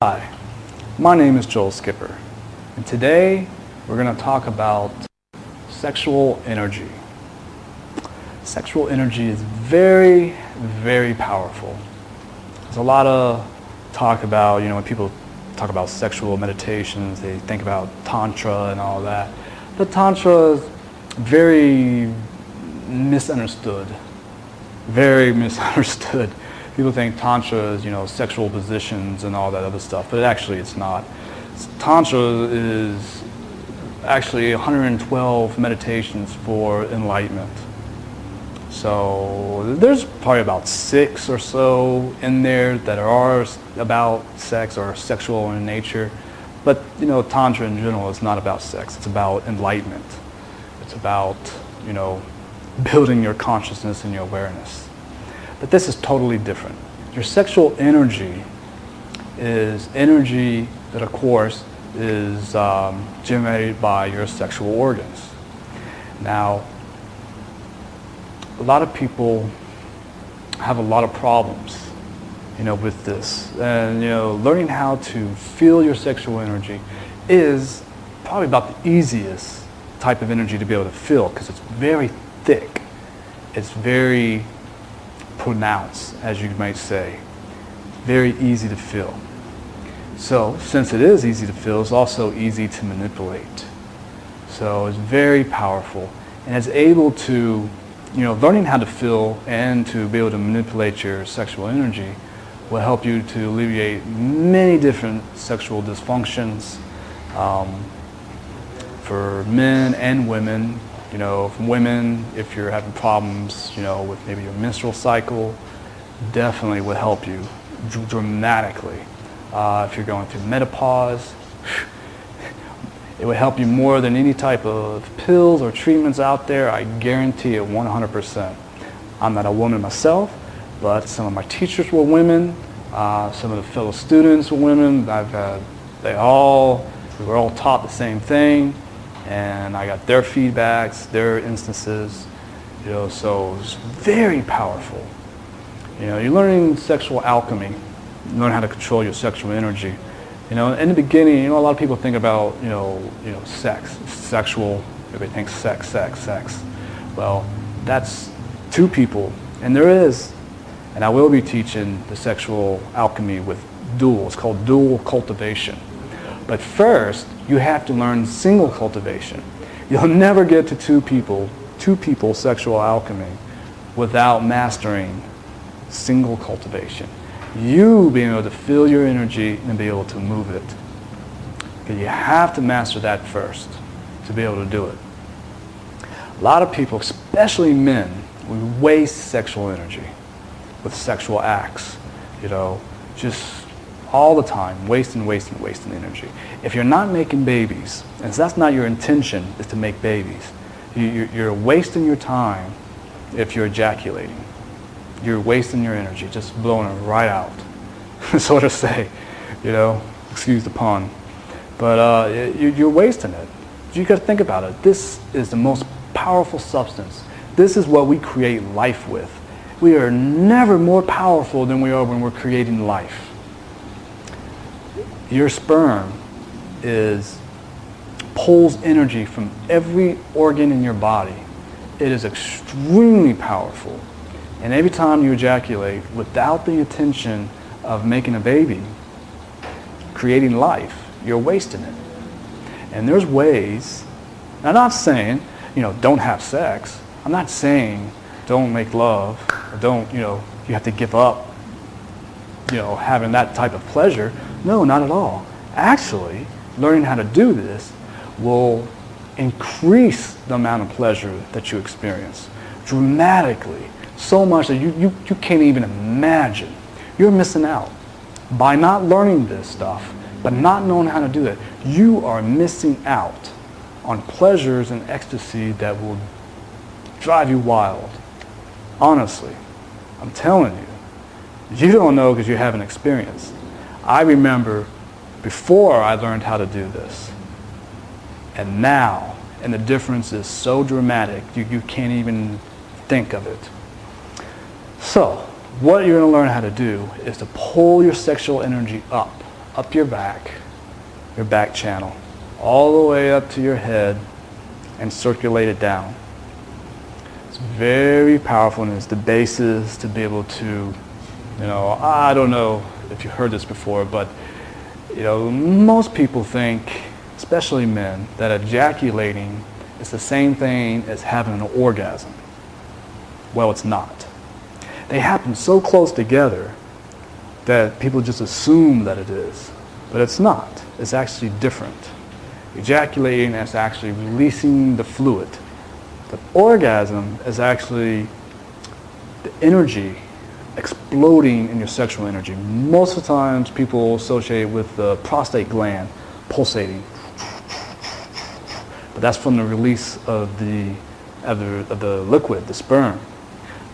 Hi, my name is Joel Skipper, and today we're going to talk about sexual energy. Sexual energy is very, very powerful. There's a lot of talk about, when people talk about sexual meditations, they think about Tantra and all that. But Tantra is very misunderstood. Very misunderstood. People think Tantra is, sexual positions and all that other stuff, but actually it's not. Tantra is actually 112 meditations for enlightenment. So there's probably about 6 or so in there that are about sex or sexual in nature. But Tantra in general is not about sex. It's about enlightenment. It's about, building your consciousness and your awareness. But this is totally different. Your sexual energy is energy that, of course, is generated by your sexual organs. Now, a lot of people have a lot of problems, with this. And, learning how to feel your sexual energy is probably about the easiest type of energy to be able to feel, because it's very thick. It's very pronounced, as you might say. Very easy to feel. So, since it is easy to feel, it's also easy to manipulate. So it's very powerful, and it's able to, learning how to feel and to be able to manipulate your sexual energy will help you to alleviate many different sexual dysfunctions for men and women. From women, if you're having problems, with maybe your menstrual cycle, definitely would help you dramatically. If you're going through menopause, it would help you more than any type of pills or treatments out there. I guarantee it 100%. I'm not a woman myself, but some of my teachers were women. Some of the fellow students were women. We were all taught the same thing. And I got their feedbacks, their instances, so it's very powerful. You're learning sexual alchemy, you learn how to control your sexual energy. In the beginning, a lot of people think about, sex, sexual, everybody thinks sex. Well, that's 2 people, and I will be teaching the sexual alchemy with dual. It's called dual cultivation. But first, you have to learn single cultivation. You'll never get to two people sexual alchemy without mastering single cultivation. You being able to feel your energy and be able to move it. Okay, you have to master that first to be able to do it. A lot of people, especially men, we waste sexual energy with sexual acts, just all the time, wasting energy. If you're not making babies, and that's not your intention, is to make babies, you're wasting your time if you're ejaculating. You're wasting your energy, just blowing it right out, so to say, excuse the pun. But you're wasting it. You got to think about it. This is the most powerful substance. This is what we create life with. We are never more powerful than we are when we're creating life. Your sperm pulls energy from every organ in your body. It is extremely powerful. And every time you ejaculate without the intention of making a baby, creating life, you're wasting it. And there's ways, and I'm not saying, don't have sex. I'm not saying don't make love, or don't, you have to give up, having that type of pleasure. No, not at all. Actually, learning how to do this will increase the amount of pleasure that you experience dramatically, so much that you can't even imagine. You're missing out. By not learning this stuff, but not knowing how to do it, you are missing out on pleasures and ecstasy that will drive you wild. Honestly, I'm telling you. You don't know because you haven't experienced. I remember before I learned how to do this, and now, and the difference is so dramatic, you can't even think of it. So, what you're going to learn how to do is to pull your sexual energy up up your back channel, all the way up to your head, and circulate it down. It's very powerful, and it's the basis to be able to, I don't know if you heard this before, but most people think, especially men, that ejaculating is the same thing as having an orgasm. Well, it's not. They happen so close together that people just assume that it is, but it's not. It's actually different. Ejaculating is actually releasing the fluid. The orgasm is actually the energy exploding in your sexual energy. Most of the times people associate it with the prostate gland pulsating. But that's from the release of the liquid, the sperm.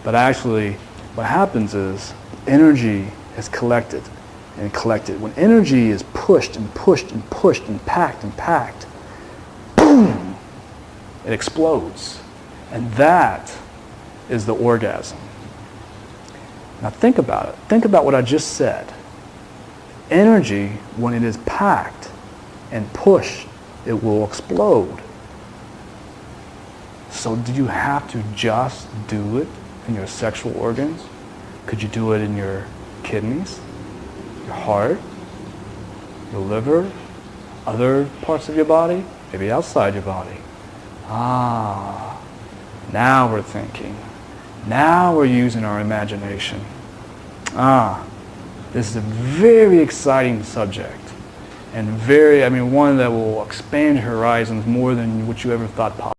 But actually what happens is energy is collected and collected. When energy is pushed and pushed and pushed and packed, boom, it explodes. And that is the orgasm. Now think about it. Think about what I just said. Energy, when it is packed and pushed, it will explode. So do you have to just do it in your sexual organs? Could you do it in your kidneys, your heart, your liver, other parts of your body, maybe outside your body? Now we're thinking. Now we're using our imagination. This is a very exciting subject, and one that will expand your horizons more than what you ever thought possible.